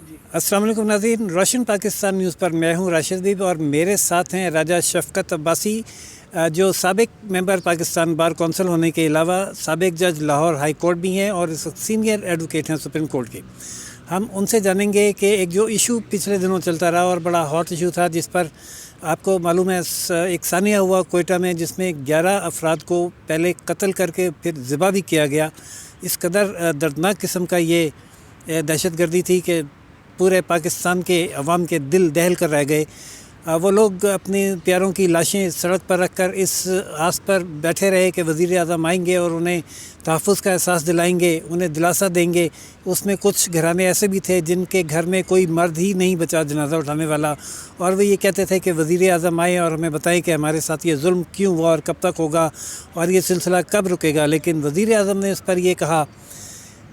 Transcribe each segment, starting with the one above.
السلام علیکم ناظرین، روشن پاکستان نیوز پر میں ہوں راشد بیب اور میرے ساتھ ہیں راجہ شفقت عباسی، جو سابق ممبر پاکستان بار کونسل ہونے کے علاوہ سابق جج لاہور ہائی کورٹ بھی ہیں اور سینئر ایڈوکیٹ ہیں سپریم کورٹ کے۔ ہم ان سے جانیں گے کہ ایک جو ایشو پچھلے دنوں چلتا رہا اور بڑا ہاٹ ایشو تھا، جس پر آپ کو معلوم ہے ایک ثانیہ ہوا کوئٹہ میں، جس میں 11 افراد کو پہلے قتل کر کے پھر ذبح بھی کیا گیا۔ اس قدر دردناک قسم کا یہ دہشت گردی تھی کہ پورے پاکستان کے عوام کے دل دہل کر رہ گئے۔ وہ لوگ اپنی پیاروں کی لاشیں سڑک پر رکھ کر اس آس پر بیٹھے رہے کہ وزیر اعظم آئیں گے اور انہیں تحفظ کا احساس دلائیں گے، انہیں دلاسا دیں گے۔ اس میں کچھ گھرانے ایسے بھی تھے جن کے گھر میں کوئی مرد ہی نہیں بچا جنازہ اٹھانے والا، اور وہ یہ کہتے تھے کہ وزیر اعظم آئیں اور ہمیں بتائیں کہ ہمارے ساتھ یہ ظلم کیوں ہوا اور کب تک ہوگا اور یہ سلسلہ کب رکے گا۔ لیکن وزیر اعظم نے اس پر یہ کہا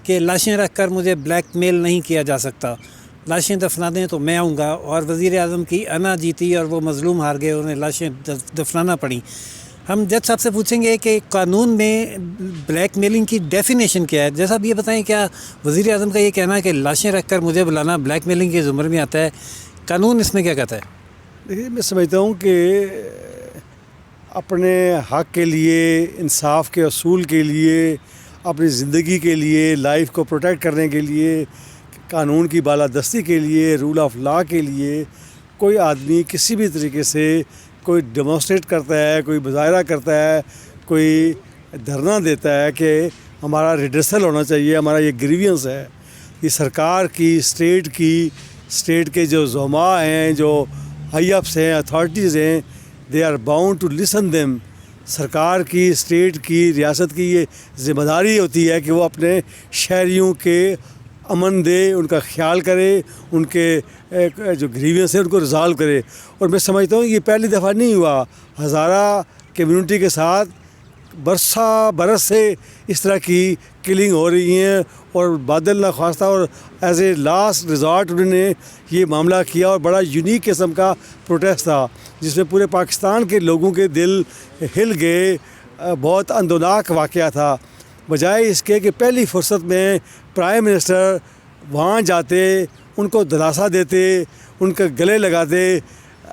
کہ لاشیں رکھ کر مجھے بلیک میل نہیں کیا جا سکتا، لاشیں دفنا دیں تو میں آؤں گا، اور وزیر اعظم کی انا جیتی اور وہ مظلوم ہار گئے، انہیں لاشیں دفنانا پڑیں۔ ہم جج صاحب سے پوچھیں گے کہ قانون میں بلیک میلنگ کی ڈیفینیشن کیا ہے۔ جیسا اب یہ بتائیں، کیا وزیر اعظم کا یہ کہنا ہے کہ لاشیں رکھ کر مجھے بلانا بلیک میلنگ کے زمرے میں آتا ہے؟ قانون اس میں کیا کہتا ہے؟ دیکھیے، میں سمجھتا ہوں کہ اپنے حق کے لیے، انصاف کے اصول کے لیے، اپنی زندگی کے لیے، لائف کو پروٹیکٹ کرنے کے لیے، قانون کی بالادستی کے لیے، رول آف لا کے لیے کوئی آدمی کسی بھی طریقے سے کوئی ڈیمونسٹریٹ کرتا ہے، کوئی مظاہرہ کرتا ہے، کوئی دھرنا دیتا ہے کہ ہمارا ریڈرسل ہونا چاہیے، ہمارا یہ گریوینس ہے، یہ سرکار کی، اسٹیٹ کے جو زعماء ہیں، جو ہائی اپس ہیں، اتھارٹیز ہیں، they are bound to listen them. سرکار کی، اسٹیٹ کی، ریاست کی یہ ذمہ داری ہوتی ہے کہ وہ اپنے شہریوں کے امن دے، ان کا خیال کرے، ان کے جو گریوینس ہیں ان کو ریزالو کرے۔ اور میں سمجھتا ہوں یہ پہلی دفعہ نہیں ہوا، ہزارہ کمیونٹی کے ساتھ برس سے اس طرح کی کلنگ ہو رہی ہیں، اور بادل نخواستہ اور ایز اے لاسٹ ریزارٹ انہوں نے یہ معاملہ کیا، اور بڑا یونیک قسم کا پروٹیسٹ تھا جس میں پورے پاکستان کے لوگوں کے دل ہل گئے۔ بہت اندوناک واقعہ تھا، بجائے اس کے کہ پہلی فرصت میں پرائم منسٹر وہاں جاتے، ان کو دلاسا دیتے، ان کے گلے لگاتے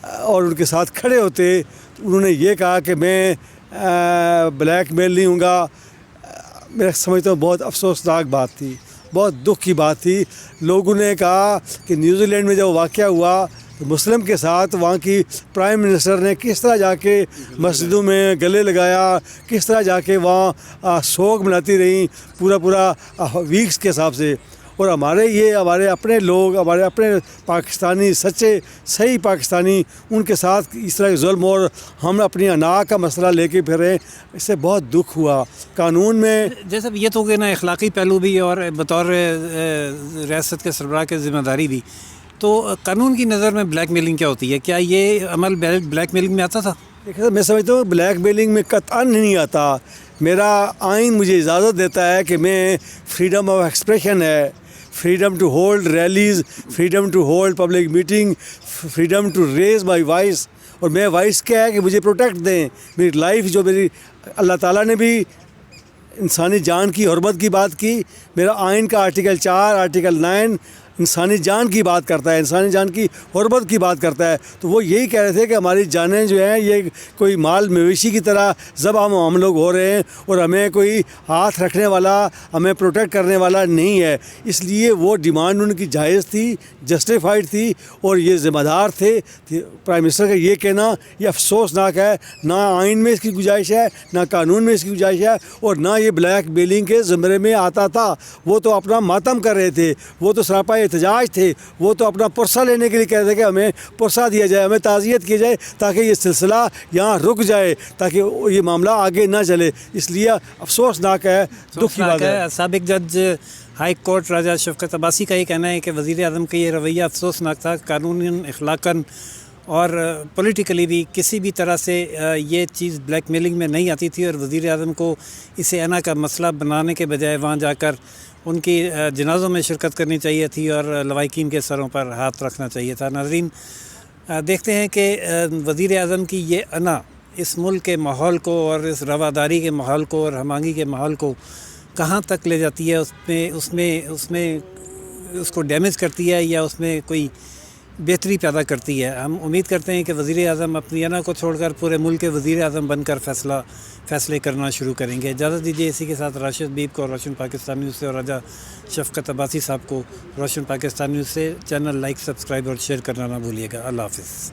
اور ان کے ساتھ کھڑے ہوتے۔ انہوں نے یہ کہا کہ میں بلیک میل نہیں ہوں گا۔ میں سمجھتا ہوں بہت افسوسناک بات تھی، بہت دکھ کی بات تھی۔ لوگوں نے کہا کہ نیوزی لینڈ میں جب واقعہ ہوا تو مسلم کے ساتھ وہاں کی پرائم منسٹر نے کس طرح جا کے مسجدوں میں گلے لگایا، کس طرح جا کے وہاں سوگ مناتی رہیں پورا ویکس کے حساب سے۔ اور ہمارے اپنے لوگ، ہمارے اپنے پاکستانی، سچے صحیح پاکستانی، ان کے ساتھ اس طرح کے ظلم، اور ہم اپنی انا کا مسئلہ لے کے پھریں، اس سے بہت دکھ ہوا۔ قانون میں جیسا یہ تو کہ نا اخلاقی پہلو بھی اور بطور ریاست کے سربراہ کے ذمہ داری بھی، تو قانون کی نظر میں بلیک میلنگ کیا ہوتی ہے؟ کیا یہ عمل بلیک میلنگ میں آتا تھا؟ میں سمجھتا ہوں بلیک میلنگ میں قطعاً نہیں آتا۔ میرا آئین مجھے اجازت دیتا ہے کہ میں فریڈم آف ایکسپریشن ہے، freedom to hold rallies, freedom to hold public meeting, freedom to raise my voice, اور میں وائس کیا ہے کہ مجھے پروٹیکٹ دیں۔ میری لائف جو میری اللہ تعالیٰ نے بھی انسانی جان کی حرمت کی بات کی، میرا آئین کا آرٹیکل 4، آرٹیکل 9 انسانی جان کی بات کرتا ہے، انسانی جان کی حرمت کی بات کرتا ہے۔ تو وہ یہی کہہ رہے تھے کہ ہماری جانیں جو ہیں یہ کوئی مال مویشی کی طرح ذبح ہم لوگ ہو رہے ہیں، اور ہمیں کوئی ہاتھ رکھنے والا، ہمیں پروٹیکٹ کرنے والا نہیں ہے۔ اس لیے وہ ڈیمانڈ ان کی جائز تھی، جسٹیفائڈ تھی، اور یہ ذمہ دار تھے۔ پرائم منسٹر کا یہ کہنا یہ افسوسناک ہے، نہ آئین میں اس کی گنجائش ہے، نہ قانون میں اس کی گنجائش ہے، اور نہ یہ بلیک میلنگ کے زمرے میں آتا تھا۔ وہ تو اپنا ماتم کر رہے تھے، وہ تو سراپا احتجاج تھے، وہ تو اپنا پرسہ لینے کے لیے کہہ رہے تھے کہ ہمیں پرسہ دیا جائے، ہمیں تعزیت کی جائے، تاکہ یہ سلسلہ یہاں رک جائے، تاکہ یہ معاملہ آگے نہ چلے۔ اس لیے افسوسناک ہے، دکھ کی بات ہے۔ سابق جج ہائی کورٹ راجہ شفقت عباسی کا یہ کہنا ہے کہ وزیر اعظم کا یہ رویہ افسوسناک تھا، قانوناً، اخلاقاً اور پولیٹیکلی بھی کسی بھی طرح سے یہ چیز بلیک میلنگ میں نہیں آتی تھی، اور وزیر اعظم کو اسے انا کا مسئلہ بنانے کے بجائے وہاں جا کر ان کی جنازوں میں شرکت کرنی چاہیے تھی اور لواحقین کے سروں پر ہاتھ رکھنا چاہیے تھا۔ ناظرین، دیکھتے ہیں کہ وزیر اعظم کی یہ انا اس ملک کے ماحول کو اور اس رواداری کے ماحول کو اور ہم آہنگی کے ماحول کو کہاں تک لے جاتی ہے۔ اس میں اس کو ڈیمیج کرتی ہے یا اس میں کوئی بہتری پیدا کرتی ہے. ہم امید کرتے ہیں کہ وزیر اعظم اپنی انا کو چھوڑ کر پورے ملک کے وزیر اعظم بن کر فیصلے کرنا شروع کریں گے. اجازت دیجیے اسی کے ساتھ راشد بیب کو روشن پاکستان نیوز سے اور راجہ شفقت عباسی صاحب کو روشن پاکستان نیوز سے. چینل لائک، سبسکرائب اور شیئر کرنا نہ بھولیے گا. اللہ حافظ.